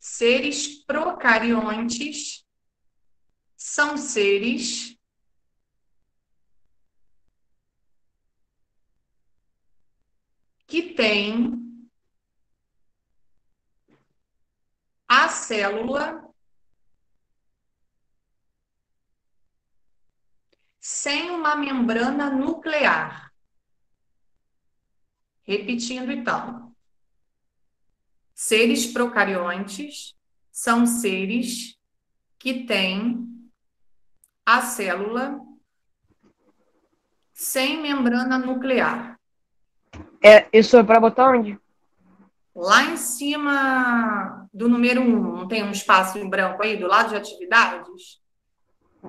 Seres procariontes são seres que têm a célula sem uma membrana nuclear. Repetindo, então. Seres procariontes são seres que têm a célula sem membrana nuclear. Isso é para botar onde? Lá em cima do número 1, não tem um espaço em branco aí, do lado de atividades?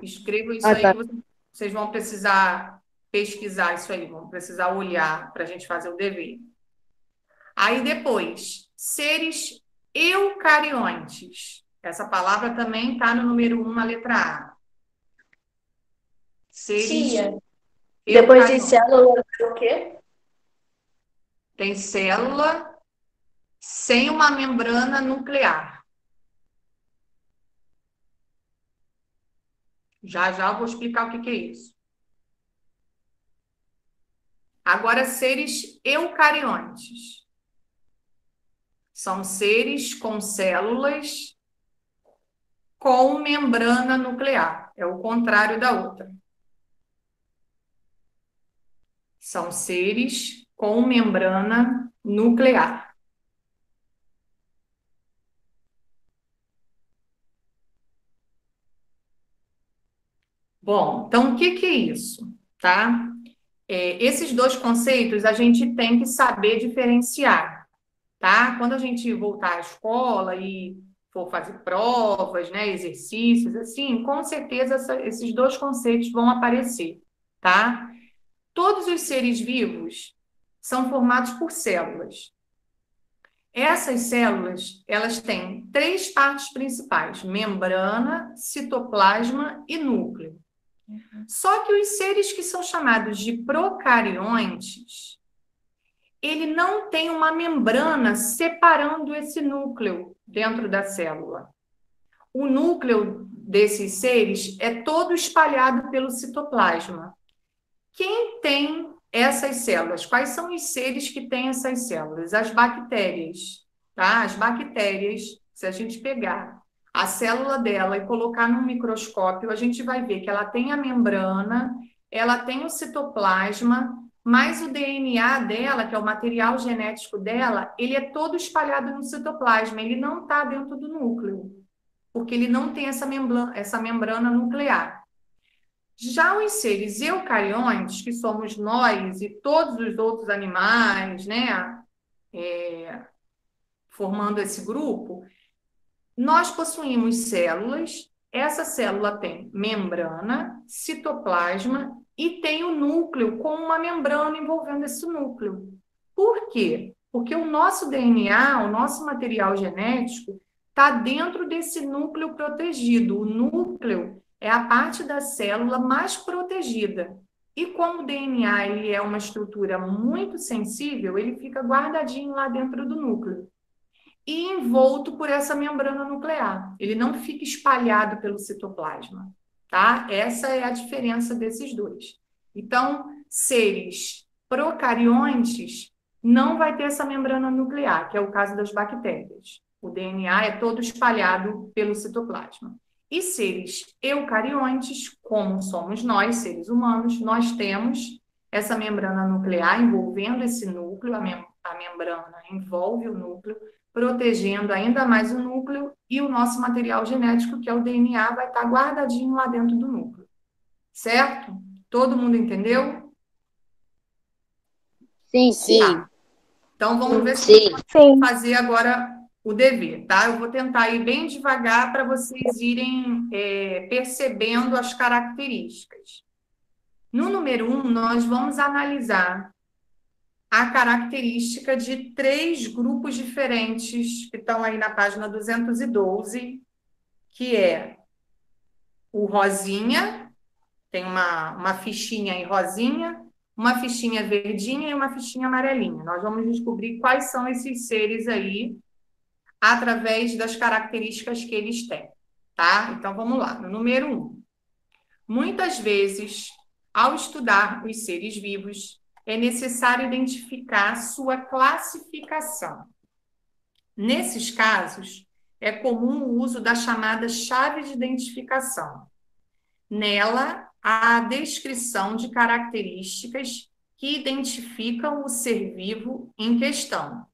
Escreva isso aí, Tá. que vocês vão precisar pesquisar isso aí, vão precisar olhar para a gente fazer o dever. Aí depois, seres eucariontes. Essa palavra também está no número 1, na letra A. Seres Tia, depois de eucariontes. célula, o quê? Tem célula sem uma membrana nuclear. Já já eu vou explicar o que é isso. Agora, seres eucariontes. São seres com células com membrana nuclear. É o contrário da outra. São seres com membrana nuclear. Bom, então o que é isso, tá? Esses dois conceitos a gente tem que saber diferenciar, tá? Quando a gente voltar à escola e for fazer provas, né, exercícios, assim, com certeza esses dois conceitos vão aparecer, tá? Todos os seres vivos são formados por células. Essas células, elas têm três partes principais: membrana, citoplasma e núcleo. Só que os seres que são chamados de procariontes, ele não tem uma membrana separando esse núcleo dentro da célula. O núcleo desses seres é todo espalhado pelo citoplasma. Quem tem essas células? Quais são os seres que têm essas células? As bactérias, tá? As bactérias, se a gente pegar a célula dela e colocar num microscópio, a gente vai ver que ela tem a membrana, ela tem o citoplasma, mas o DNA dela, que é o material genético dela, ele é todo espalhado no citoplasma, ele não está dentro do núcleo, porque ele não tem essa membrana nuclear. Já os seres eucariontes, que somos nós e todos os outros animais, né, formando esse grupo, nós possuímos células. Essa célula tem membrana, citoplasma e tem o núcleo com uma membrana envolvendo esse núcleo. Por quê? Porque o nosso DNA, o nosso material genético, está dentro desse núcleo protegido. O núcleo é a parte da célula mais protegida. E como o DNA ele é uma estrutura muito sensível, ele fica guardadinho lá dentro do núcleo e envolto por essa membrana nuclear. Ele não fica espalhado pelo citoplasma, tá? Essa é a diferença desses dois. Então, seres procariontes não vai ter essa membrana nuclear, que é o caso das bactérias. O DNA é todo espalhado pelo citoplasma. E seres eucariontes, como somos nós, seres humanos, nós temos essa membrana nuclear envolvendo esse núcleo, a membrana envolve o núcleo, protegendo ainda mais o núcleo, e o nosso material genético, que é o DNA, vai estar guardadinho lá dentro do núcleo. Certo? Todo mundo entendeu? Sim. Tá. Então, vamos ver se Sim. fazer agora o dever, tá? Eu vou tentar ir bem devagar para vocês irem percebendo as características. No número 1, nós vamos analisar a característica de 3 grupos diferentes que estão aí na página 212, que é o rosinha, tem uma fichinha aí rosinha, uma fichinha verdinha e uma fichinha amarelinha. Nós vamos descobrir quais são esses seres aí através das características que eles têm, tá? Então, vamos lá. No número 1. Muitas vezes, ao estudar os seres vivos, é necessário identificar sua classificação. Nesses casos, é comum o uso da chamada chave de identificação. Nela, há a descrição de características que identificam o ser vivo em questão.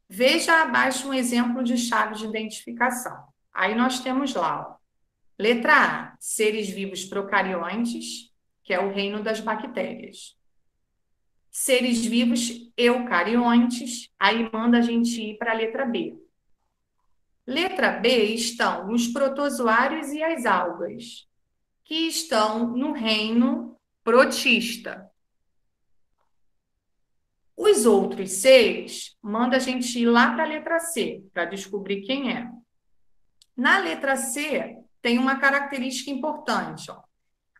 Veja abaixo um exemplo de chave de identificação. Aí nós temos lá, ó, letra A, seres vivos procariontes, que é o reino das bactérias. Seres vivos eucariontes, aí manda a gente ir para a letra B. Letra B estão os protozoários e as algas, que estão no reino protista. Os outros seres, manda a gente ir lá para a letra C, para descobrir quem é. Na letra C, tem uma característica importante, ó.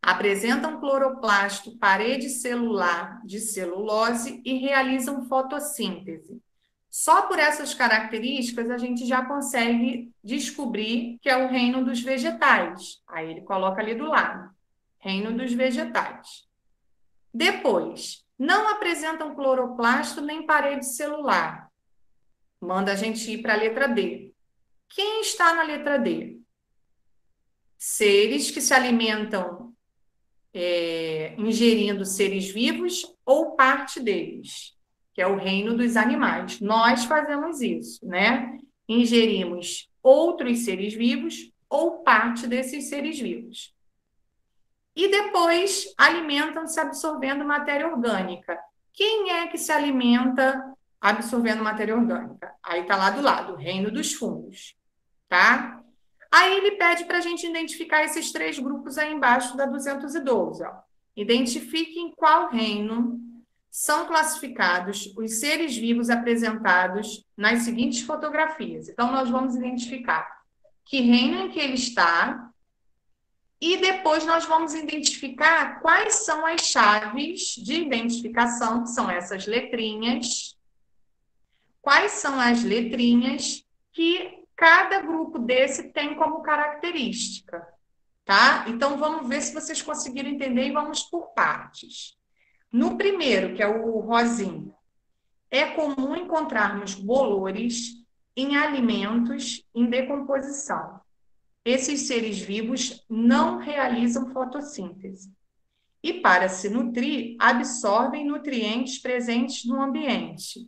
Apresentam cloroplasto, parede celular de celulose e realizam fotossíntese. Só por essas características a gente já consegue descobrir que é o reino dos vegetais. Aí ele coloca ali do lado, reino dos vegetais. Depois, não apresentam cloroplasto nem parede celular. Manda a gente ir para a letra D. Quem está na letra D? Seres que se alimentam ingerindo seres vivos ou parte deles, que é o reino dos animais. Nós fazemos isso, né? Ingerimos outros seres vivos ou parte desses seres vivos. E depois alimentam-se absorvendo matéria orgânica. Quem é que se alimenta absorvendo matéria orgânica? Aí está lá do lado, o reino dos fungos, tá? Aí ele pede para a gente identificar esses 3 grupos aí embaixo da 212. Ó. Identifique em qual reino são classificados os seres vivos apresentados nas seguintes fotografias. Então, nós vamos identificar que reino em que ele está e depois nós vamos identificar quais são as chaves de identificação, que são essas letrinhas. Quais são as letrinhas que cada grupo desse tem como característica, tá? Então, vamos ver se vocês conseguiram entender e vamos por partes. No primeiro, que é o rosinha, é comum encontrarmos bolores em alimentos em decomposição. Esses seres vivos não realizam fotossíntese e, para se nutrir, absorvem nutrientes presentes no ambiente.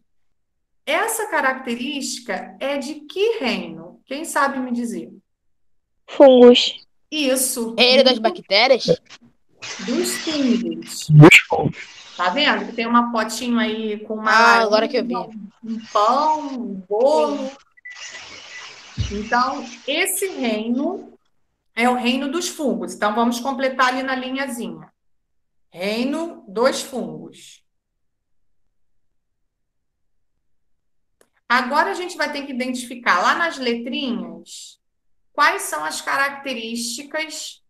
Essa característica é de que reino? Quem sabe me dizer? Fungos. Isso. Reino das bactérias? Dos fungos. Dos fungos. Tá vendo? Que tem uma potinho aí com uma Agora que eu vi. um pão, um bolo. Então, esse reino é o reino dos fungos. Então, vamos completar ali na linhazinha. Reino dos fungos. Agora a gente vai ter que identificar lá nas letrinhas quais são as características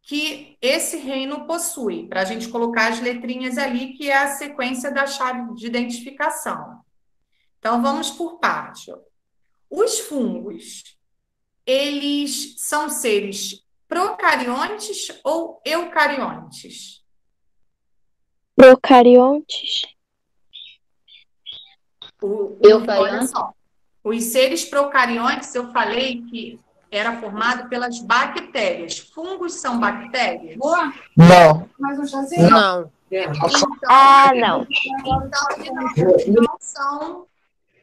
que esse reino possui, para a gente colocar as letrinhas ali, que é a sequência da chave de identificação. Então, vamos por parte. Os fungos, eles são seres procariontes ou eucariontes? Procariontes. Eucariontes. Olha só, os seres procariontes, eu falei que era formado pelas bactérias. Fungos são bactérias? Não. Mais um chazinho? Não. Então, Não.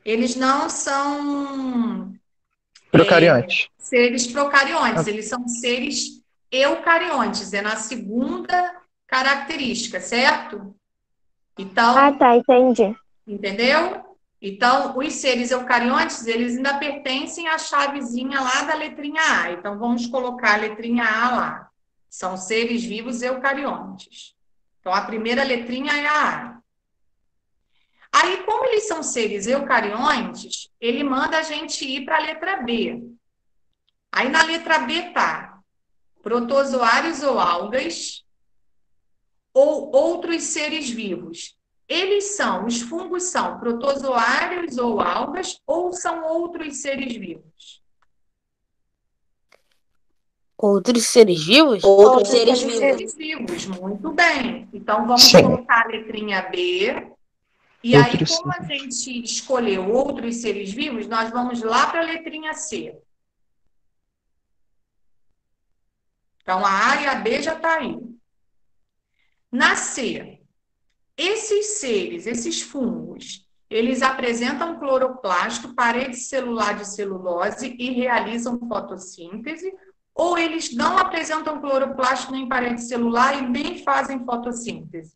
eles não são Procariontes. seres procariontes, eles são seres eucariontes, é na segunda característica, certo? Então, Tá, entendi. entendeu? Então, os seres eucariontes, eles ainda pertencem à chavezinha lá da letrinha A. Então, vamos colocar a letrinha A lá. São seres vivos eucariontes. Então, a primeira letrinha é a A. Aí, como eles são seres eucariontes, ele manda a gente ir para a letra B. Aí, na letra B tá protozoários ou algas ou outros seres vivos. Os fungos são protozoários ou algas ou são outros seres vivos? Outros seres vivos? Outros seres seres vivos. Seres vivos, muito bem. Então, vamos Sim. colocar a letrinha B. E aí, Outros como a gente escolheu outros seres vivos, nós vamos lá para a letrinha C. Então, a A e a B já está aí. Na C, esses fungos, eles apresentam cloroplasto, parede celular de celulose e realizam fotossíntese, ou eles não apresentam cloroplasto nem parede celular e nem fazem fotossíntese?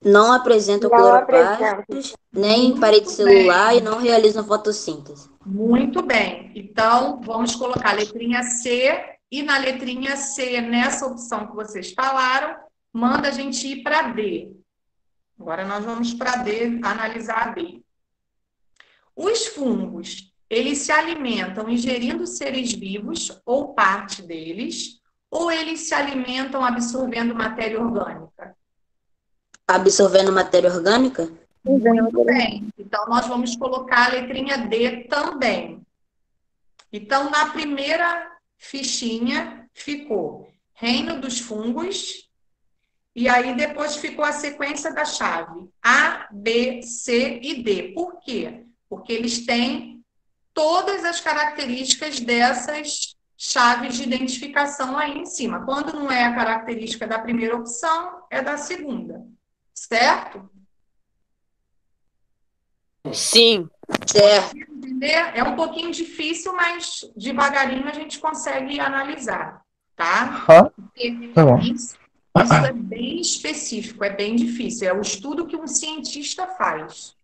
Não apresentam Não cloroplastos, nem Muito parede bem. celular e não realizam fotossíntese. Muito bem. Então, vamos colocar a letrinha C, e na letrinha C, nessa opção que vocês falaram, manda a gente ir para D. Agora nós vamos para D, analisar a D. Os fungos, eles se alimentam ingerindo seres vivos ou parte deles, ou eles se alimentam absorvendo matéria orgânica? Absorvendo matéria orgânica? Muito bem. Então, nós vamos colocar a letrinha D também. Então, na primeira fichinha, ficou reino dos fungos, e aí depois ficou a sequência da chave A, B, C e D. Por quê? Porque eles têm todas as características dessas chaves de identificação aí em cima. Quando não é a característica da primeira opção, é da segunda. Certo? Sim. Certo. Entender? É um pouquinho difícil, mas devagarinho a gente consegue analisar, tá? Hã? Porque Tá bom. isso é bem específico, é bem difícil. É o estudo que um cientista faz,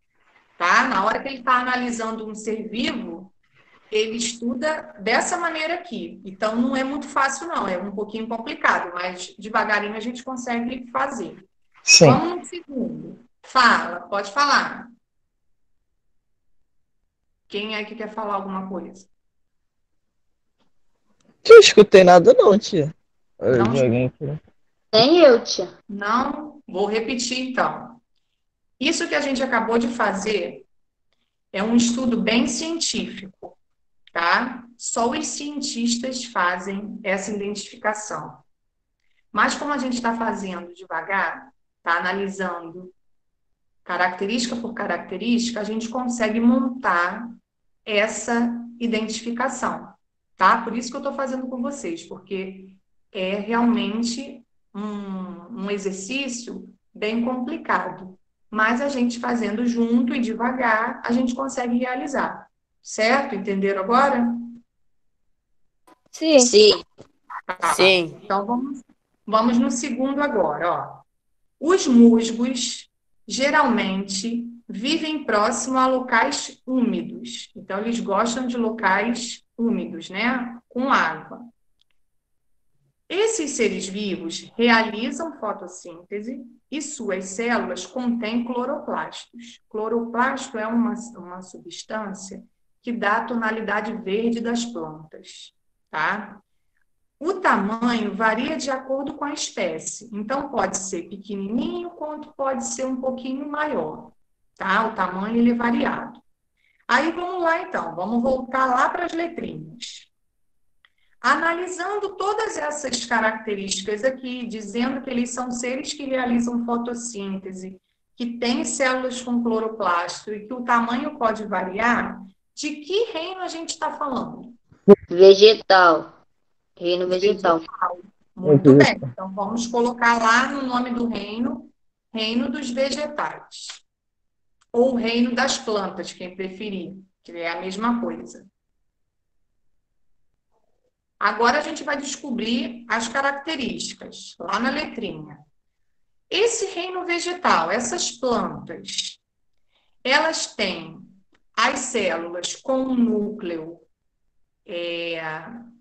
tá? Na hora que ele está analisando um ser vivo, ele estuda dessa maneira aqui. Então, não é muito fácil, não. É um pouquinho complicado, mas devagarinho a gente consegue fazer. Sim. Vamos no segundo. Fala, pode falar. Quem é que quer falar alguma coisa? Eu escutei nada não, tia. Não De alguém aqui. Nem eu, tia. Não, vou repetir então. Isso que a gente acabou de fazer é um estudo bem científico, tá? Só os cientistas fazem essa identificação. Mas como a gente está fazendo devagar, está analisando característica por característica, a gente consegue montar essa identificação, tá? Por isso que eu estou fazendo com vocês, porque é realmente um exercício bem complicado. Mas a gente fazendo junto e devagar, a gente consegue realizar. Certo? Entenderam agora? Sim. Sim. Tá. Sim. Então, vamos no segundo agora, ó. Os musgos, geralmente, vivem próximo a locais úmidos. Então, eles gostam de locais úmidos, né? Com água. Esses seres vivos realizam fotossíntese e suas células contêm cloroplastos. Cloroplasto é uma substância que dá a tonalidade verde das plantas, tá? O tamanho varia de acordo com a espécie. Então, pode ser pequenininho, quanto pode ser um pouquinho maior, tá? O tamanho, ele é variado. Aí, vamos lá, então. Vamos voltar lá para as letrinhas. Analisando todas essas características aqui, dizendo que eles são seres que realizam fotossíntese, que têm células com cloroplasto e que o tamanho pode variar, de que reino a gente está falando? Vegetal. Reino vegetal. Muito bem. Então, vamos colocar lá no nome do reino, reino dos vegetais. Ou reino das plantas, quem preferir, que é a mesma coisa. Agora a gente vai descobrir as características, lá na letrinha. Esse reino vegetal, essas plantas, elas têm as células com um núcleo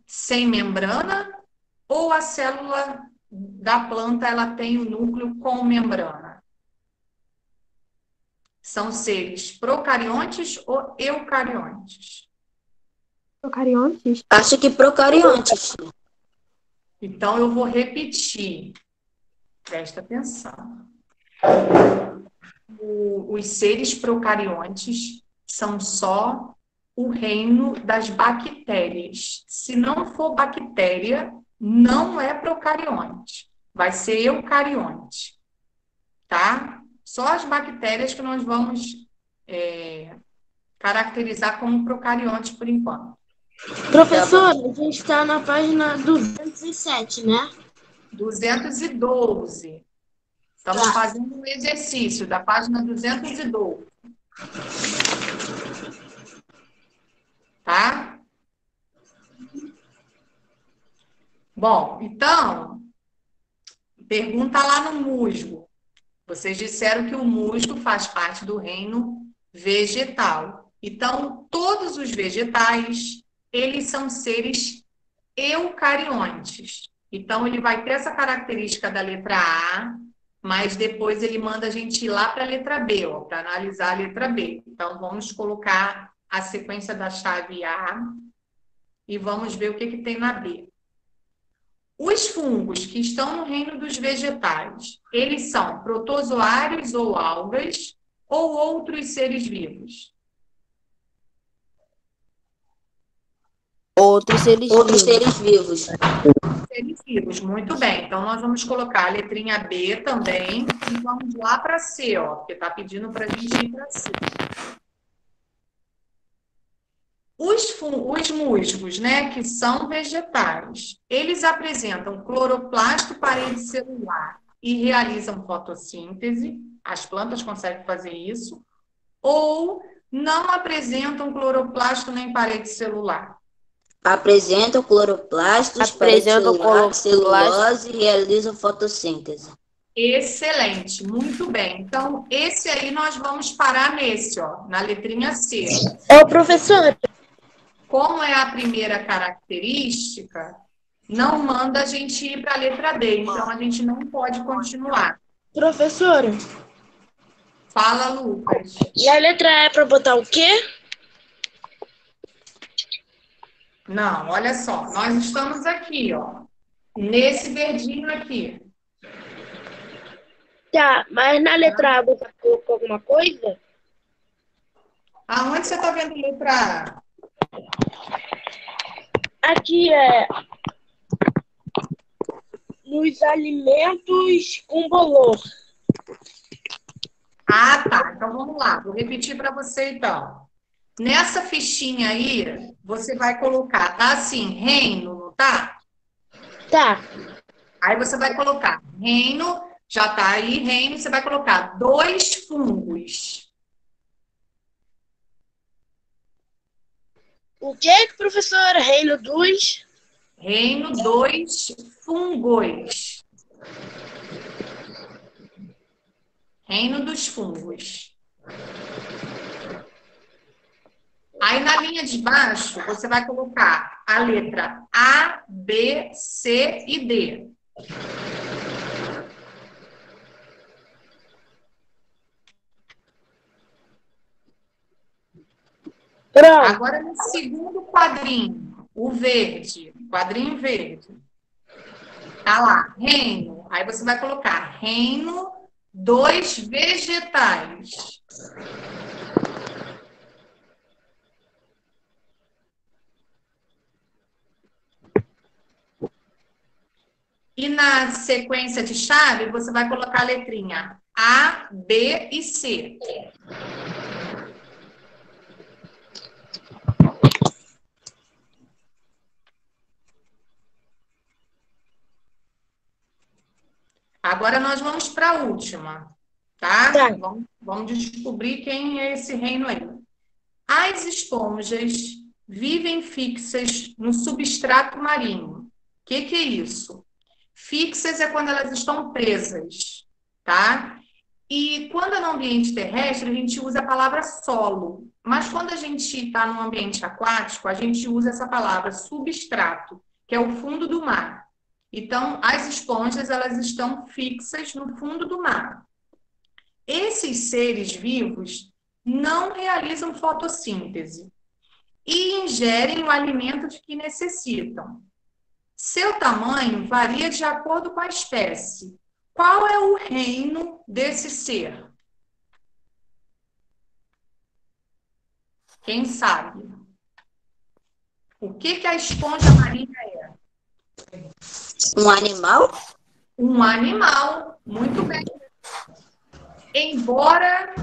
sem membrana, ou a célula da planta ela tem o núcleo com membrana? São seres procariontes ou eucariontes? Procariontes? Acho que procariontes. Então, eu vou repetir. Presta atenção. os seres procariontes são só o reino das bactérias. Se não for bactéria, não é procarionte. Vai ser eucarionte. Tá? Só as bactérias que nós vamos caracterizar como procariontes por enquanto. Professor, a gente está na página 207, né? 212. Estamos fazendo um exercício da página 212. Tá? Bom, então, pergunta lá no musgo. Vocês disseram que o musgo faz parte do reino vegetal. Então, todos os vegetais, eles são seres eucariontes. Então, ele vai ter essa característica da letra A, mas depois ele manda a gente ir lá para a letra B, para analisar a letra B. Então, vamos colocar a sequência da chave A e vamos ver o que tem na B. Os fungos que estão no reino dos vegetais, eles são protozoários ou algas ou outros seres vivos? Outros seres vivos. Seres vivos, muito bem. Então, nós vamos colocar a letrinha B também e vamos lá para C, porque está pedindo para a gente ir para C. Os musgos, né, que são vegetais, eles apresentam cloroplasto parede celular e realizam fotossíntese, as plantas conseguem fazer isso, ou não apresentam cloroplasto nem parede celular? Apresentam cloroplastos, Apresentam celulose e realizam fotossíntese. Excelente, muito bem. Então, esse aí nós vamos parar nesse, na letrinha C. Ô, professor. Como é a primeira característica, não manda a gente ir para a letra D, então a gente não pode continuar. Professora. Fala, Lucas. E a letra E é para botar o quê? Não, olha só, nós estamos aqui, nesse verdinho aqui. Tá, mas na letra A você colocou alguma coisa? Aonde você está vendo letra A? Aqui é nos alimentos com bolor. Ah, tá. Então vamos lá. Vou repetir para você então. Nessa fichinha aí, você vai colocar, tá assim, reino, não tá? Tá. Aí você vai colocar reino, já tá aí, reino, você vai colocar 2 fungos. O que, professora? Reino dos? Reino 2 fungos. Reino dos fungos. Aí na linha de baixo, você vai colocar a letra A, B, C e D. Pronto. Agora no segundo quadrinho, o verde, quadrinho verde. Tá lá, reino. Aí você vai colocar reino 2 vegetais. E na sequência de chave, você vai colocar a letrinha A, B e C. Agora nós vamos para a última, tá? Vamos descobrir quem é esse reino aí. As esponjas vivem fixas no substrato marinho. O que é isso? Fixas é quando elas estão presas, tá? E quando é no ambiente terrestre, a gente usa a palavra solo. Mas quando a gente está no ambiente aquático, a gente usa essa palavra substrato, que é o fundo do mar. Então, as esponjas, elas estão fixas no fundo do mar. Esses seres vivos não realizam fotossíntese e ingerem o alimento de que necessitam. Seu tamanho varia de acordo com a espécie. Qual é o reino desse ser? Quem sabe? O que a esponja marinha é? Um animal? Um animal, muito bem. Embora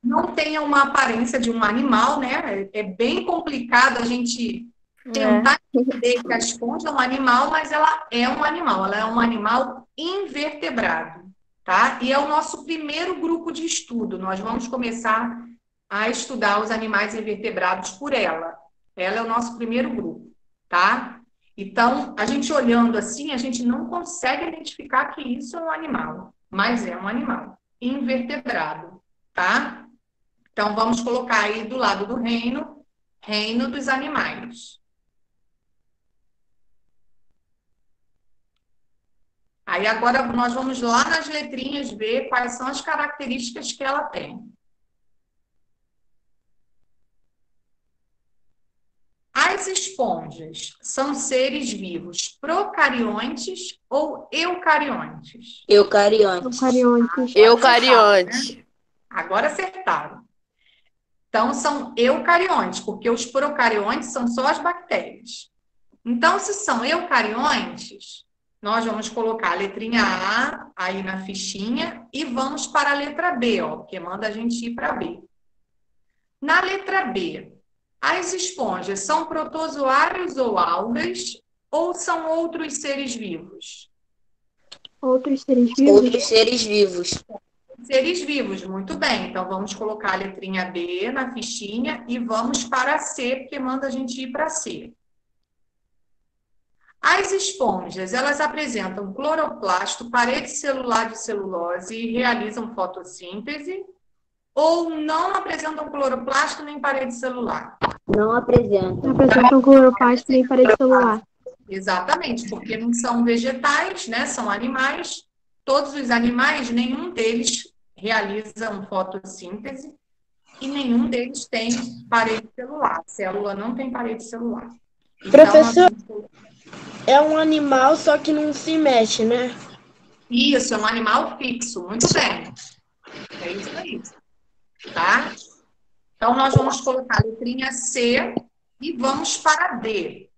não tenha uma aparência de um animal, né? É bem complicado a gente tentar entender que a esponja é um animal, mas ela é um animal. Ela é um animal invertebrado, tá? E é o nosso primeiro grupo de estudo. Nós vamos começar a estudar os animais invertebrados por ela. Ela é o nosso primeiro grupo, tá? Então, a gente olhando assim, a gente não consegue identificar que isso é um animal, mas é um animal invertebrado, tá? Então, vamos colocar aí do lado do reino, reino dos animais. Aí, agora, nós vamos lá nas letrinhas ver quais são as características que ela tem. As esponjas são seres vivos procariontes ou eucariontes? Eucariontes. Eucariontes. Eucarionte. Agora acertaram. Então, são eucariontes, porque os procariontes são só as bactérias. Então, se são eucariontes, nós vamos colocar a letrinha A aí na fichinha e vamos para a letra B, ó, porque manda a gente ir para B. Na letra B, as esponjas são protozoários ou algas ou são outros seres vivos? Outros seres vivos. Outros seres vivos. Seres vivos, muito bem. Então, vamos colocar a letrinha B na fichinha e vamos para C, porque manda a gente ir para C. As esponjas, elas apresentam cloroplasto, parede celular de celulose e realizam fotossíntese ou não apresentam cloroplasto nem parede celular? Não apresentam. Apresentam cloroplasto nem parede celular. Exatamente, porque não são vegetais, né? São animais. Todos os animais, nenhum deles realizam fotossíntese e nenhum deles tem parede celular. Célula não tem parede celular. Então, Professor, é um animal, só que não se mexe, né? isso, é um animal fixo. Muito bem. É isso aí. Tá? Então, nós vamos colocar a letrinha C e vamos para D.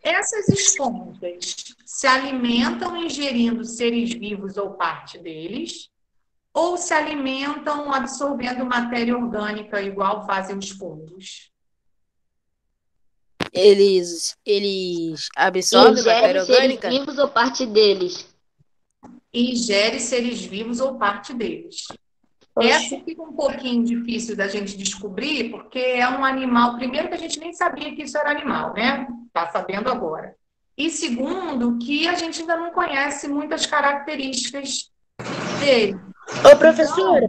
Essas esponjas se alimentam ingerindo seres vivos ou parte deles, ou se alimentam absorvendo matéria orgânica, igual fazem os fungos? Eles absorvem matéria Ingere seres orgânica? vivos ou parte deles. Ingere seres vivos ou parte deles. Essa fica um pouquinho difícil da gente descobrir, porque é um animal, primeiro que a gente nem sabia que isso era animal, né? Tá sabendo agora. E segundo, que a gente ainda não conhece muitas características dele. Ô, professora,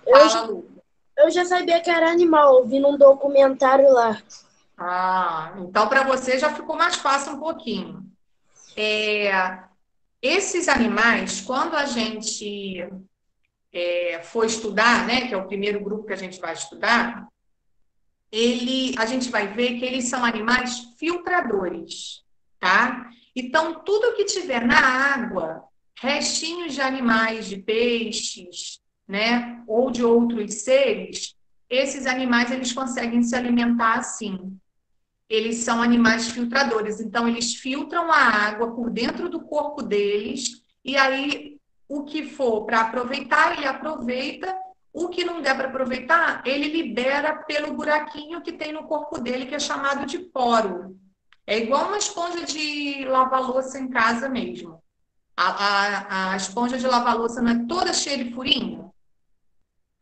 Fala, Lu. eu já sabia que era animal, ouvindo um documentário lá. Ah, então para você já ficou mais fácil um pouquinho. Esses animais, quando a gente for estudar, né, que é o primeiro grupo que a gente vai estudar, a gente vai ver que eles são animais filtradores, tá? Então, tudo que tiver na água, restinhos de animais, de peixes, né, ou de outros seres, esses animais, eles conseguem se alimentar assim. Eles são animais filtradores, então eles filtram a água por dentro do corpo deles, e aí o que for para aproveitar, ele aproveita. O que não der para aproveitar, ele libera pelo buraquinho que tem no corpo dele, que é chamado de poro. É igual uma esponja de lavar louça em casa mesmo. A esponja de lavar louça não é toda cheia de furinho?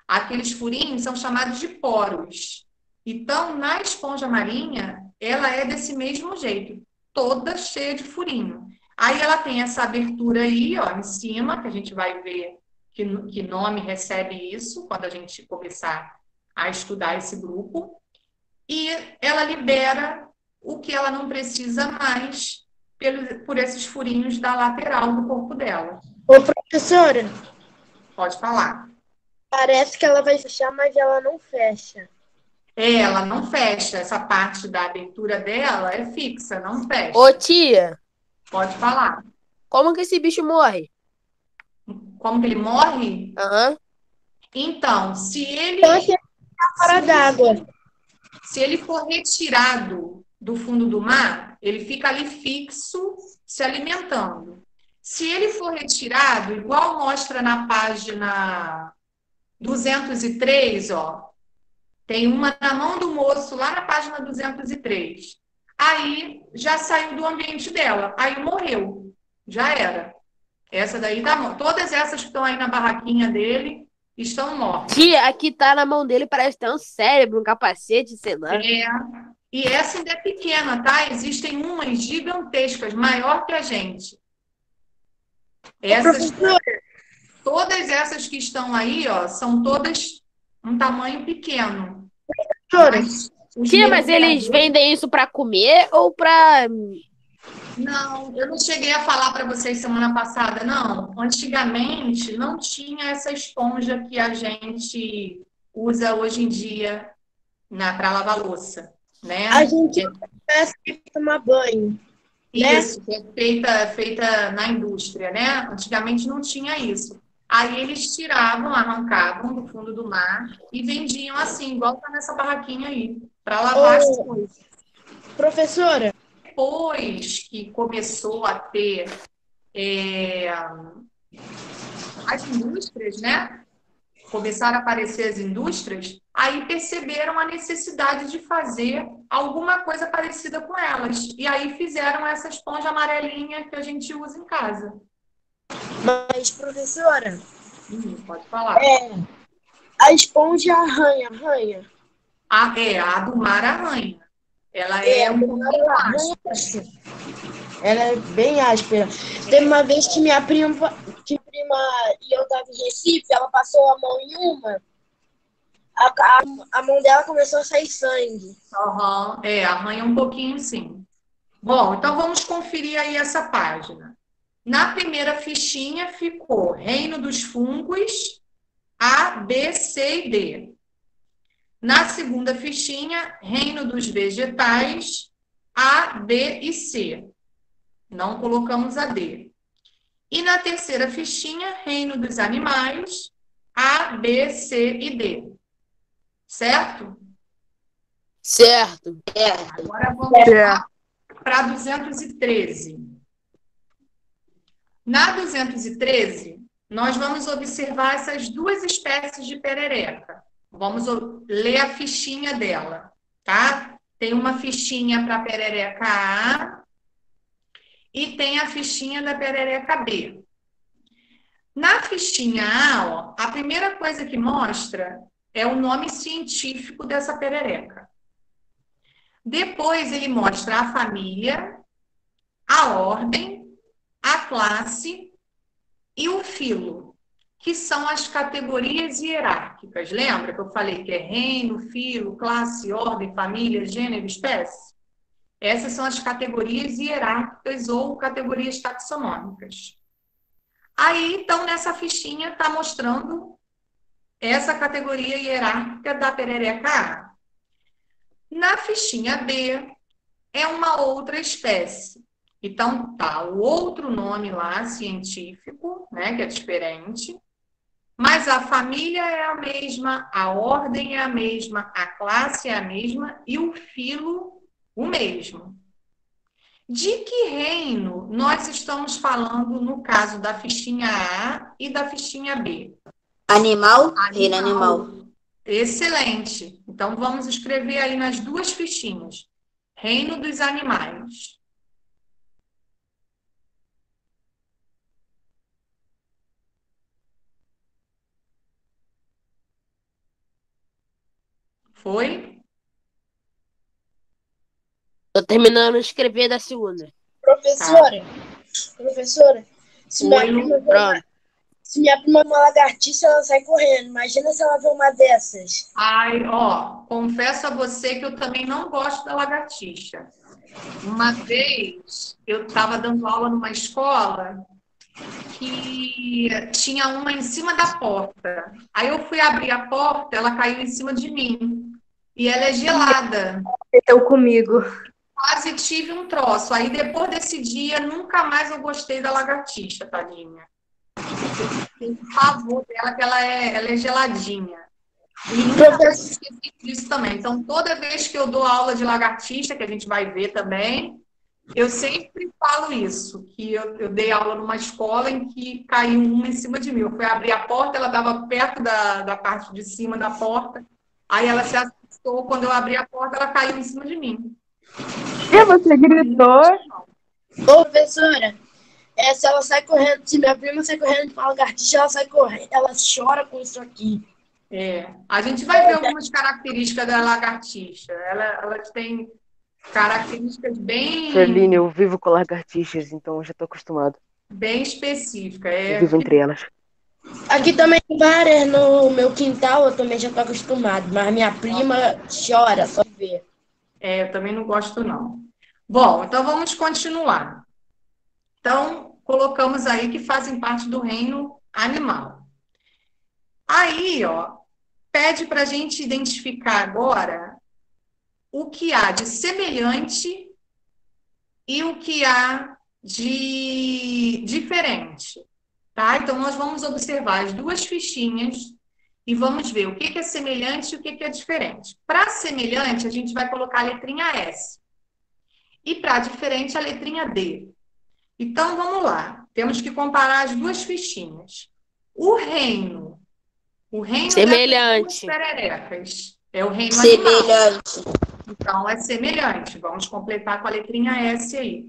Aqueles furinhos são chamados de poros. Então, na esponja marinha, ela é desse mesmo jeito, toda cheia de furinho. Aí ela tem essa abertura aí, ó, em cima, que a gente vai ver que nome recebe isso, quando a gente começar a estudar esse grupo. E ela libera o que ela não precisa mais por esses furinhos da lateral do corpo dela. Ô, professora, Pode falar. parece que ela vai fechar, mas ela não fecha. Ela não fecha, essa parte da abertura dela é fixa, não fecha. Ô, tia, Pode falar. como que esse bicho morre? Como que ele morre? Aham. Então, se ele Fora d'água. Se ele for retirado do fundo do mar, ele fica ali fixo, se alimentando. Se ele for retirado, igual mostra na página 203, ó, tem uma na mão do moço lá na página 203. Aí já saiu do ambiente dela, aí morreu, já era. Essa daí tá morta. Todas essas que estão aí na barraquinha dele estão mortas. Tia, aqui tá na mão dele, parece ter um cérebro, um capacete, sei lá. E essa ainda é pequena, tá? Existem umas gigantescas, maior que a gente. Todas essas que estão aí, ó, são todas um tamanho pequeno. Tia, mas eles vendem isso pra comer ou pra... Não, eu não cheguei a falar para vocês semana passada, não. Antigamente não tinha essa esponja que a gente usa hoje em dia para lavar louça, né? A gente parece que tomar banho. Isso, que é feita na indústria, né? Antigamente não tinha isso. Aí eles tiravam, arrancavam do fundo do mar e vendiam assim, igual tá nessa barraquinha aí, para lavar as coisas. Professora, Depois que começou a ter as indústrias, né? Começaram a aparecer as indústrias, aí perceberam a necessidade de fazer alguma coisa parecida com elas. E aí fizeram essa esponja amarelinha que a gente usa em casa. mas professora, Pode falar. a esponja arranha. A do mar arranha. Ela é um pouquinho áspera. Ela é bem áspera. Teve uma vez que minha prima e eu estava em Recife, ela passou a mão em uma, a mão dela começou a sair sangue. Arranha um pouquinho, sim. Bom, então vamos conferir aí essa página. Na primeira fichinha ficou Reino dos Fungos, A, B, C e D. Na segunda fichinha, Reino dos Vegetais, A, B e C. Não colocamos a D. E na terceira fichinha, Reino dos Animais, A, B, C e D. Certo? Certo. Agora vamos lá para 213. Na 213, nós vamos observar essas duas espécies de perereca. Vamos ler a fichinha dela, tá? Tem uma fichinha para a perereca A e tem a fichinha da perereca B. Na fichinha A, ó, a primeira coisa que mostra é o nome científico dessa perereca. Depois ele mostra a família, a ordem, a classe e o filo, que são as categorias hierárquicas. Lembra que eu falei que é reino, filo, classe, ordem, família, gênero, espécie? Essas são as categorias hierárquicas ou categorias taxonômicas. Aí, então, nessa fichinha está mostrando essa categoria hierárquica da perereca A. Na fichinha B, é uma outra espécie. Então, tá o outro nome lá, científico, né, que é diferente, mas a família é a mesma, a ordem é a mesma, a classe é a mesma e o filo o mesmo. De que reino nós estamos falando no caso da fichinha A e da fichinha B? Animal, reino animal. Excelente. Então, vamos escrever aí nas duas fichinhas. Reino dos animais. Foi? Tô terminando de escrever da segunda. Professora, se Pronto. minha prima vê uma lagartixa, ela sai correndo. Imagina se ela vê uma dessas. Ai, ó, confesso a você que eu também não gosto da lagartixa. Uma vez eu estava dando aula numa escola que tinha uma em cima da porta. Aí eu fui abrir a porta, ela caiu em cima de mim. E ela é gelada. Então comigo. Quase tive um troço. Aí depois desse dia, nunca mais eu gostei da lagartixa, tadinha. Tem pavor dela, que ela é geladinha. E Professor, isso também. Então, toda vez que eu dou aula de lagartixa, que a gente vai ver também, eu sempre falo isso, que eu dei aula numa escola em que caiu uma em cima de mim. Eu fui abrir a porta, ela estava perto da parte de cima da porta, aí ela se assustou, quando eu abri a porta, ela caiu em cima de mim. E você gritou? professora, se ela sai correndo, se minha prima sai correndo com a lagartixa, ela sai correndo, ela chora com isso aqui. A gente vai ver algumas características da lagartixa. Elas têm características Celine, eu vivo com lagartixas, então eu já tô acostumado. bem específicas. Eu vivo entre elas. Aqui também tem várias no meu quintal, eu também já tô acostumado, mas minha prima chora só de ver. Eu também não gosto, não. Bom, então vamos continuar. Então, colocamos aí que fazem parte do reino animal. Aí, ó, pede para a gente identificar agora o que há de semelhante e o que há de diferente, tá? Então, nós vamos observar as duas fichinhas e vamos ver o que é semelhante e o que é diferente. Para semelhante, a gente vai colocar a letrinha S. E para diferente, a letrinha D. Então, vamos lá. Temos que comparar as duas fichinhas. O reino Semelhante. dessas duas pererecas é o reino animal. Semelhante. Então, é semelhante. Vamos completar com a letrinha S aí.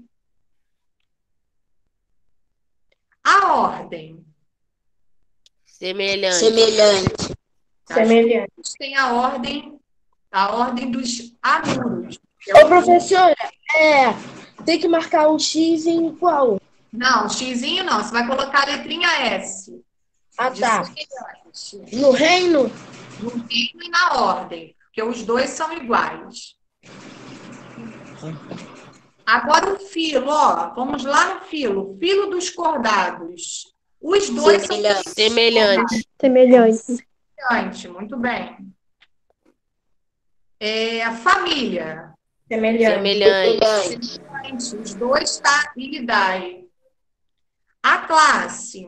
A ordem. Semelhante. Semelhante. Semelhante. Tem a ordem dos anuros. Ô, professora, tem que marcar um X em qual? Não, xizinho não. Você vai colocar a letrinha S. Ah, De tá. semelhante. No reino? No reino e na ordem, porque os dois são iguais. Agora o filo, ó. Vamos lá no filo. Filo dos cordados. Os dois Semelhante. são Semelhante. Semelhante. semelhantes. Muito bem. A família. Semelhante. Semelhante. Os dois tá ilidae. A classe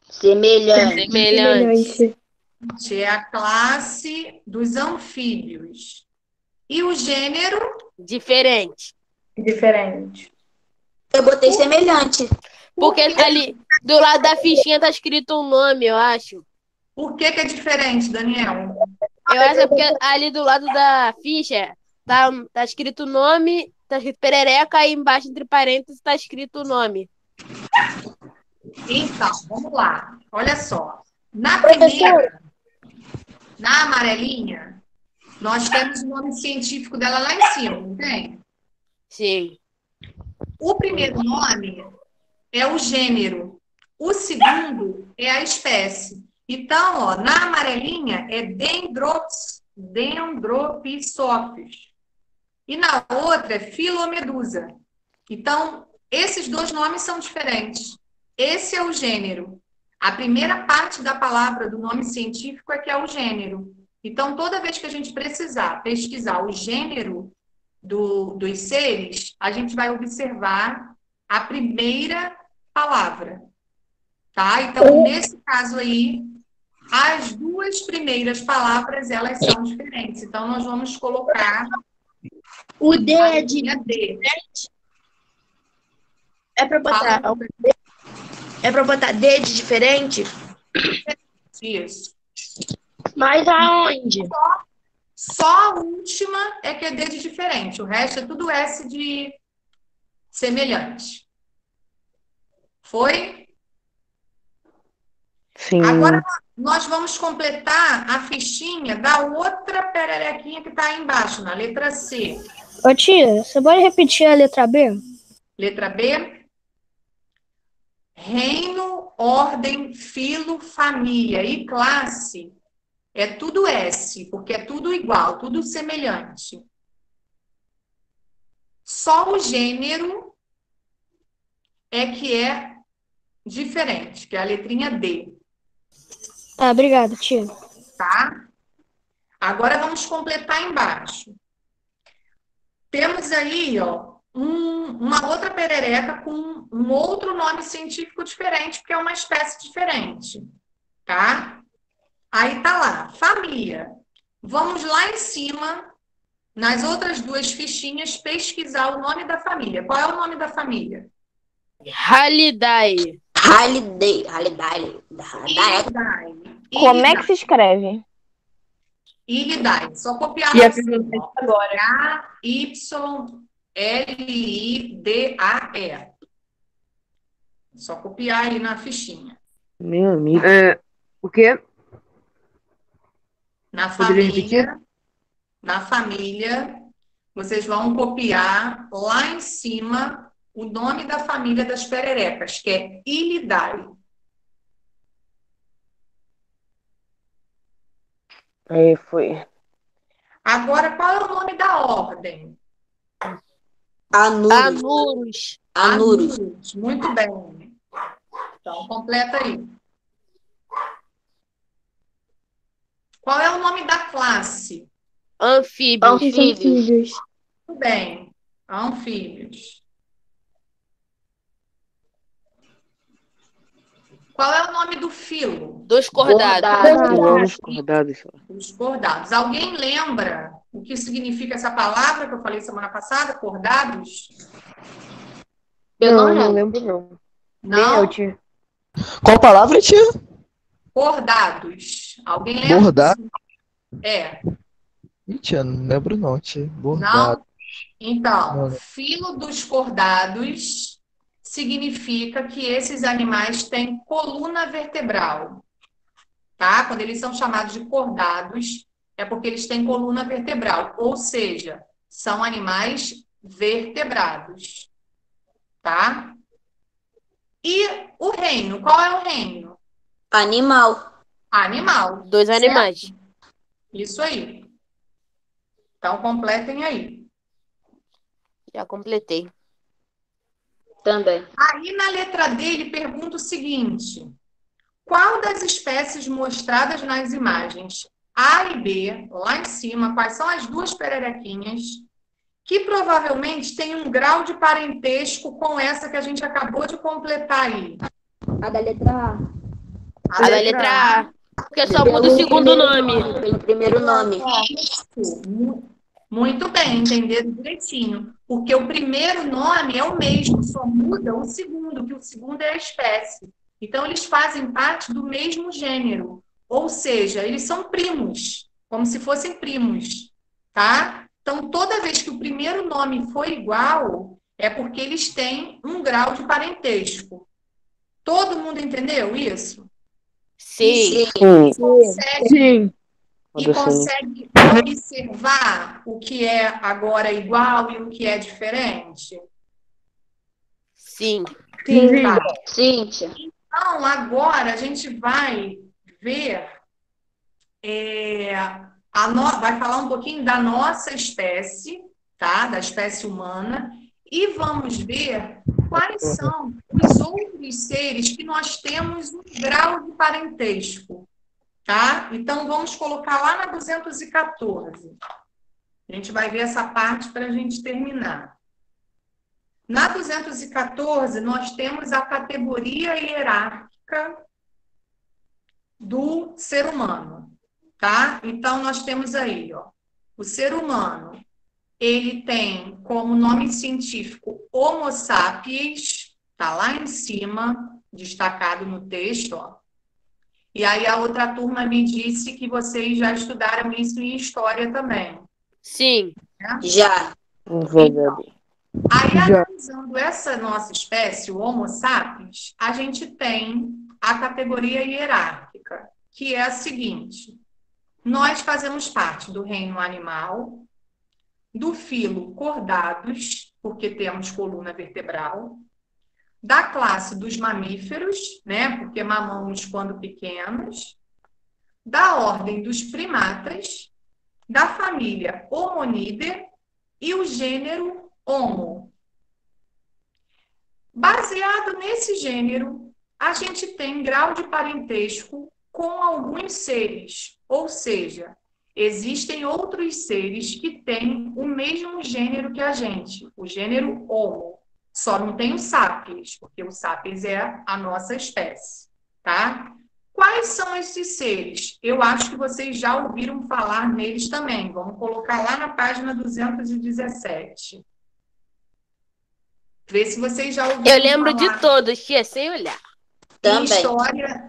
Semelhante. Semelhante. é a classe dos anfíbios. E o gênero? Diferente. Eu botei semelhante. Porque ali do lado da fichinha tá escrito um nome, eu acho. Por que é diferente, Daniel? Eu acho que é porque ali do lado da ficha tá escrito o nome, tá escrito perereca, aí embaixo, entre parênteses, tá escrito o nome. Então, vamos lá. Olha só. Na primeira, na amarelinha, nós temos o nome científico dela lá em cima, não tem? Sim. O primeiro nome é o gênero. O segundo é a espécie. Então, ó, na amarelinha é Dendropissophis. E na outra é Filomedusa. Então, esses dois nomes são diferentes. Esse é o gênero. A primeira parte da palavra do nome científico é que é o gênero. Então, toda vez que a gente precisar pesquisar o gênero dos seres, a gente vai observar a primeira palavra. Tá? Então, nesse caso aí, as duas primeiras palavras, elas são diferentes. Então, nós vamos colocar O D a é de linha D. É pra botar. É pra botar D de diferente? Isso. Mas aonde? Só a última é que é D de diferente. O resto é tudo S de semelhante. Foi? Sim. Agora nós vamos completar a fichinha da outra pererequinha que está aí embaixo, na letra C. Ô tia, você pode repetir a letra B? Letra B. Reino, ordem, filo, família e classe é tudo S, porque é tudo igual, tudo semelhante. Só o gênero é que é diferente, que é a letrinha D. Ah, obrigada, tia. Tá? Agora vamos completar embaixo. Temos aí, ó, uma outra perereca com um outro nome científico diferente, porque é uma espécie diferente, tá? Aí tá lá, família. Vamos lá em cima, nas outras duas fichinhas, pesquisar o nome da família. Qual é o nome da família? Halidae. Halidae. Como é que se escreve? Ilidae. Só copiar E a assim, pergunta ó. agora. H-Y-L-I-D-A-E. Só copiar aí na fichinha. Meu amigo. O quê? Na Poderia repetir? família, vocês vão copiar lá em cima o nome da família das pererecas, que é Ilidae. Aí foi. Agora, qual é o nome da ordem? Anurus. Anurus. Muito bem. Então, completa aí. Qual é o nome da classe? Anfíbios. Anfíbios. Muito bem. Anfíbios. Qual é o nome do filo? Dos cordados. Quilombos cordados. Os cordados. Alguém lembra o que significa essa palavra que eu falei semana passada? Cordados? Eu não lembro. lembro, não. Não? tia. Qual palavra, tia? Cordados. Alguém lembra? Bordado? É. Ih, tia, não lembro não, tia. Bordado. Não? Então, Não. filo dos cordados significa que esses animais têm coluna vertebral, tá? Quando eles são chamados de cordados, é porque eles têm coluna vertebral, ou seja, são animais vertebrados, tá? E o reino, qual é o reino? Animal. Animal. Dois animais. Isso aí. Então, completem aí. Já completei. Também. Aí, na letra D, ele pergunta o seguinte: qual das espécies mostradas nas imagens A e B, lá em cima, quais são as duas pererequinhas que provavelmente têm um grau de parentesco com essa que a gente acabou de completar aí? A da letra A. A da letra A. Porque só muda o segundo nome. Pelo primeiro nome. Muito bem, entenderam direitinho. Porque o primeiro nome é o mesmo, só muda o segundo, que o segundo é a espécie. Então, eles fazem parte do mesmo gênero. Ou seja, eles são primos, como se fossem primos, tá? Então, toda vez que o primeiro nome for igual, é porque eles têm um grau de parentesco. Todo mundo entendeu isso? Sim. Sim. E consegue observar o que é agora igual e o que é diferente? Sim. Sim. Tá. Sim, tia. Então, agora a gente vai ver, vai falar um pouquinho da nossa espécie, tá? Da espécie humana, e vamos ver quais são os outros seres que nós temos um grau de parentesco, tá? Então, vamos colocar lá na 214. A gente vai ver essa parte para a gente terminar. Na 214, nós temos a categoria hierárquica do ser humano, tá? Então, nós temos aí, ó, o ser humano, ele tem como nome científico Homo sapiens, tá lá em cima, destacado no texto, ó. E aí a outra turma me disse que vocês já estudaram isso em história também. Sim. Né? Já. Verdade. Aí, analisando essa nossa espécie, o Homo sapiens, a gente tem a categoria hierárquica, que é a seguinte: nós fazemos parte do reino animal, do filo Cordados, porque temos coluna vertebral, da classe dos mamíferos, né, porque mamamos quando pequenos, da ordem dos primatas, da família Homonidae e o gênero Homo. Baseado nesse gênero, a gente tem grau de parentesco com alguns seres, ou seja, existem outros seres que têm o mesmo gênero que a gente, o gênero Homo. Só não tem o Sapiens, porque o Sapiens é a nossa espécie, tá? Quais são esses seres? Eu acho que vocês já ouviram falar neles também. Vamos colocar lá na página 217. Ver se vocês já ouviram Eu lembro falar. de todos, tia, sem olhar. Também.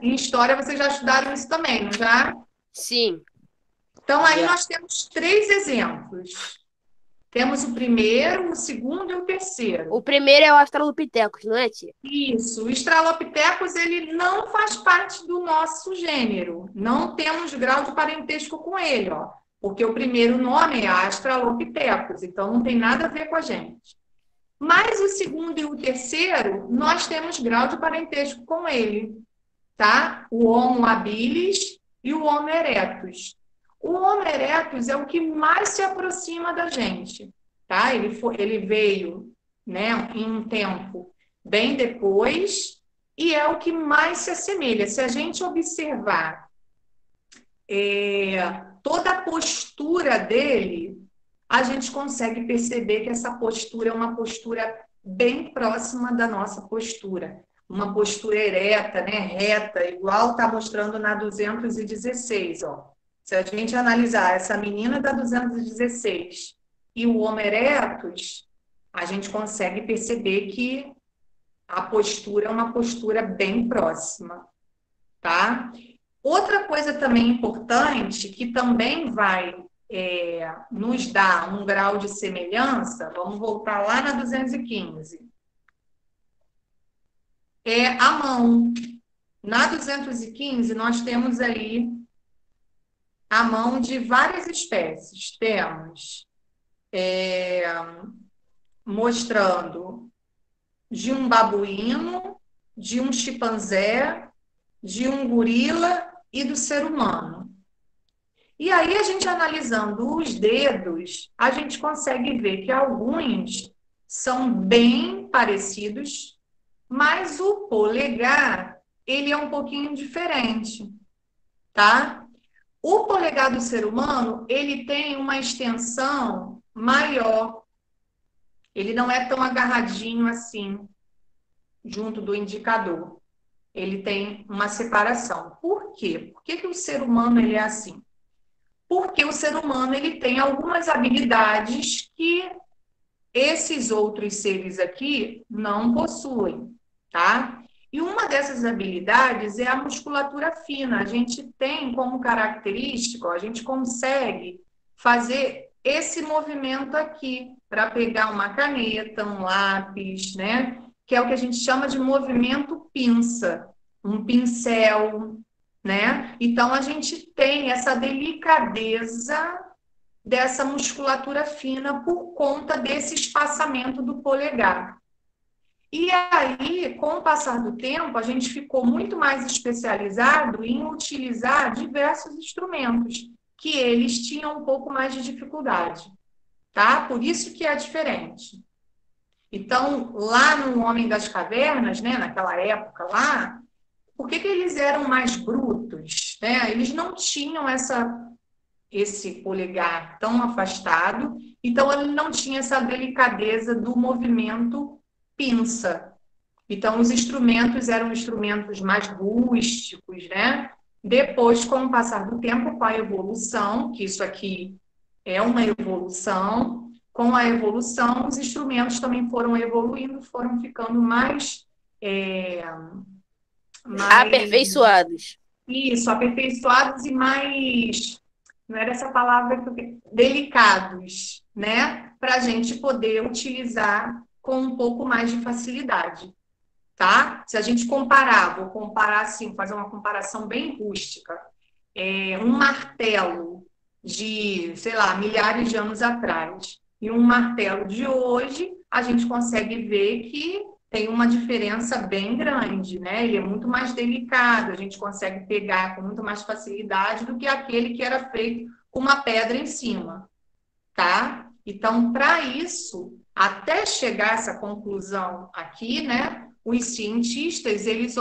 Em história vocês já estudaram isso também, não já? Sim. Então, aí Já. nós temos 3 exemplos. Temos o primeiro, o segundo e o terceiro. O primeiro é o Australopithecus, não é, tia? Isso, o Australopithecus, ele não faz parte do nosso gênero. Não temos grau de parentesco com ele, ó. Porque o primeiro nome é Australopithecus, então não tem nada a ver com a gente. Mas o segundo e o terceiro, nós temos grau de parentesco com ele, tá? O Homo habilis e o Homo erectus. O Homo erectus é o que mais se aproxima da gente, tá? Ele veio, né, em um tempo bem depois e é o que mais se assemelha. Se a gente observar toda a postura dele, a gente consegue perceber que essa postura é uma postura bem próxima da nossa postura. Uma postura ereta, né, reta, igual está mostrando na 216, ó. Se a gente analisar essa menina da 216 e o Homo erectus, a gente consegue perceber que a postura é uma postura bem próxima, tá? Outra coisa também importante, que também vai nos dar um grau de semelhança, vamos voltar lá na 215, é a mão. Na 215, nós temos aí a mão de várias espécies. Temos mostrando de um babuíno, de um chimpanzé, de um gorila e do ser humano. E aí, a gente analisando os dedos, a gente consegue ver que alguns são bem parecidos, mas o polegar, ele é um pouquinho diferente, tá? O polegar do ser humano, ele tem uma extensão maior. Ele não é tão agarradinho assim, junto do indicador. Ele tem uma separação. Por quê? Por que o ser humano ele é assim? Porque o ser humano ele tem algumas habilidades que esses outros seres aqui não possuem, tá? E uma dessas habilidades é a musculatura fina. A gente tem como característico, a gente consegue fazer esse movimento aqui para pegar uma caneta, um lápis, né? Que é o que a gente chama de movimento pinça, um pincel, né? Então, a gente tem essa delicadeza dessa musculatura fina por conta desse espaçamento do polegar. E aí, com o passar do tempo, a gente ficou muito mais especializado em utilizar diversos instrumentos, que eles tinham um pouco mais de dificuldade, tá? Por isso que é diferente. Então, lá no Homem das Cavernas, né, naquela época lá, por que eles eram mais brutos, né? Eles não tinham esse polegar tão afastado, então ele não tinha essa delicadeza do movimento pinça. Então, os instrumentos eram instrumentos mais rústicos, né? Depois, com o passar do tempo, com a evolução, que isso aqui é uma evolução, com a evolução, os instrumentos também foram evoluindo, foram ficando mais aperfeiçoados. Isso, aperfeiçoados e mais, não era essa palavra, delicados, né? Para a gente poder utilizar com um pouco mais de facilidade, tá? Se a gente comparar, vou comparar assim, fazer uma comparação bem rústica, um martelo de, sei lá, milhares de anos atrás e um martelo de hoje, a gente consegue ver que tem uma diferença bem grande, né? Ele é muito mais delicado, a gente consegue pegar com muito mais facilidade do que aquele que era feito com uma pedra em cima, tá? Então, para isso, até chegar a essa conclusão aqui, né? Os cientistas, eles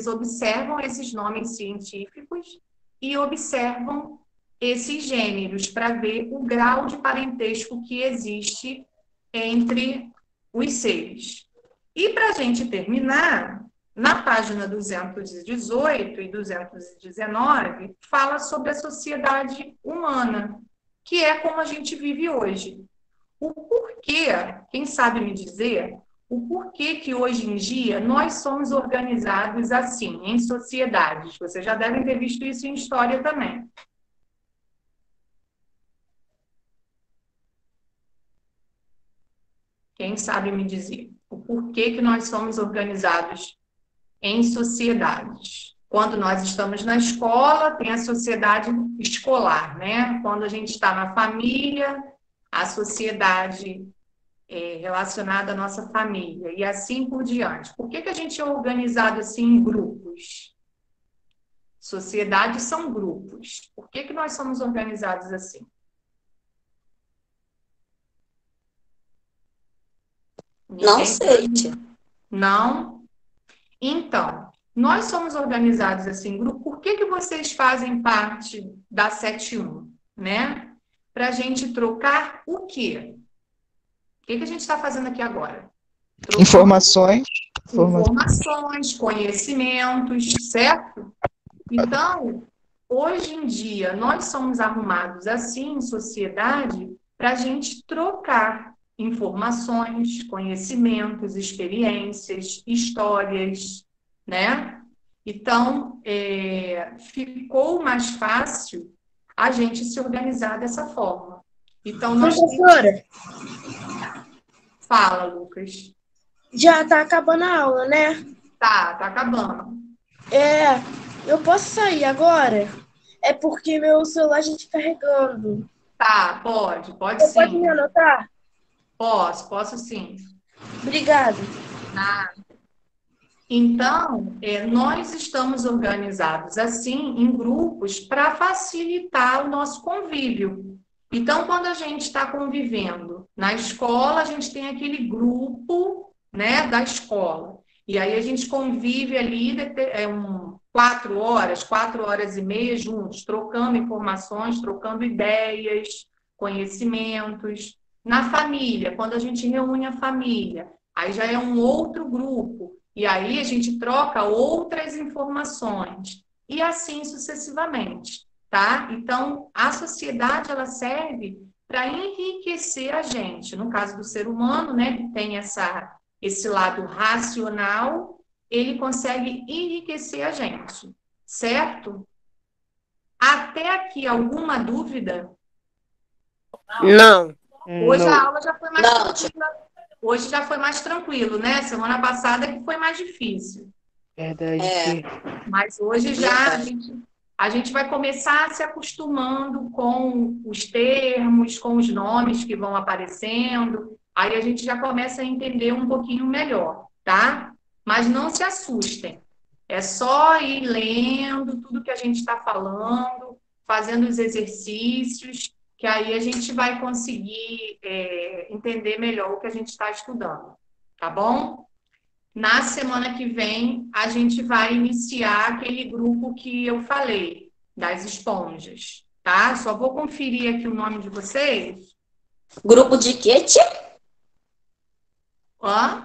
observam esses nomes científicos e observam esses gêneros para ver o grau de parentesco que existe entre os seres. E para a gente terminar, na página 218 e 219, fala sobre a sociedade humana, que é como a gente vive hoje. O porquê, quem sabe me dizer, o porquê que hoje em dia nós somos organizados assim, em sociedades? Vocês já devem ter visto isso em história também. Quem sabe me dizer o porquê que nós somos organizados em sociedades? Quando nós estamos na escola, tem a sociedade escolar, né? Quando a gente está na família, a sociedade relacionada à nossa família, e assim por diante. Por que a gente é organizado assim em grupos? Sociedades são grupos. Por que nós somos organizados assim? Não sei, tia. Não? Então, nós somos organizados assim em grupo. Por que vocês fazem parte da 71, né? Para a gente trocar o quê? O que a gente está fazendo aqui agora? Trocando Informações. Conhecimentos, certo? Então, hoje em dia, nós somos arrumados assim em sociedade para a gente trocar informações, conhecimentos, experiências, histórias, né? Então, ficou mais fácil a gente se organizar dessa forma. Então, nós Professora, Fala, Lucas. já tá acabando a aula, né? Tá acabando. Eu posso sair agora? É porque meu celular já está carregando. Tá, pode Você pode sim. me anotar? Posso sim. Obrigada. Então, nós estamos organizados assim em grupos para facilitar o nosso convívio. Então, quando a gente está convivendo na escola, a gente tem aquele grupo, né, da escola. E aí a gente convive ali 4 horas e meia juntos, trocando informações, trocando ideias, conhecimentos. Na família, quando a gente reúne a família, aí já é um outro grupo. E aí a gente troca outras informações. E assim sucessivamente, tá? Então, a sociedade, ela serve para enriquecer a gente. No caso do ser humano, né, que tem esse lado racional, ele consegue enriquecer a gente, certo? Até aqui, alguma dúvida? Não. Hoje a aula já foi mais Não. tranquila. Hoje já foi mais tranquilo, né? Semana passada que foi mais difícil. Verdade. Mas hoje já a gente vai começar se acostumando com os termos, com os nomes que vão aparecendo. Aí a gente já começa a entender um pouquinho melhor, tá? Mas não se assustem. É só ir lendo tudo que a gente está falando, fazendo os exercícios, que aí a gente vai conseguir entender melhor o que a gente está estudando, tá bom? Na semana que vem, a gente vai iniciar aquele grupo que eu falei, das esponjas, tá? Só vou conferir aqui o nome de vocês. Grupo de quê, tia? Ó.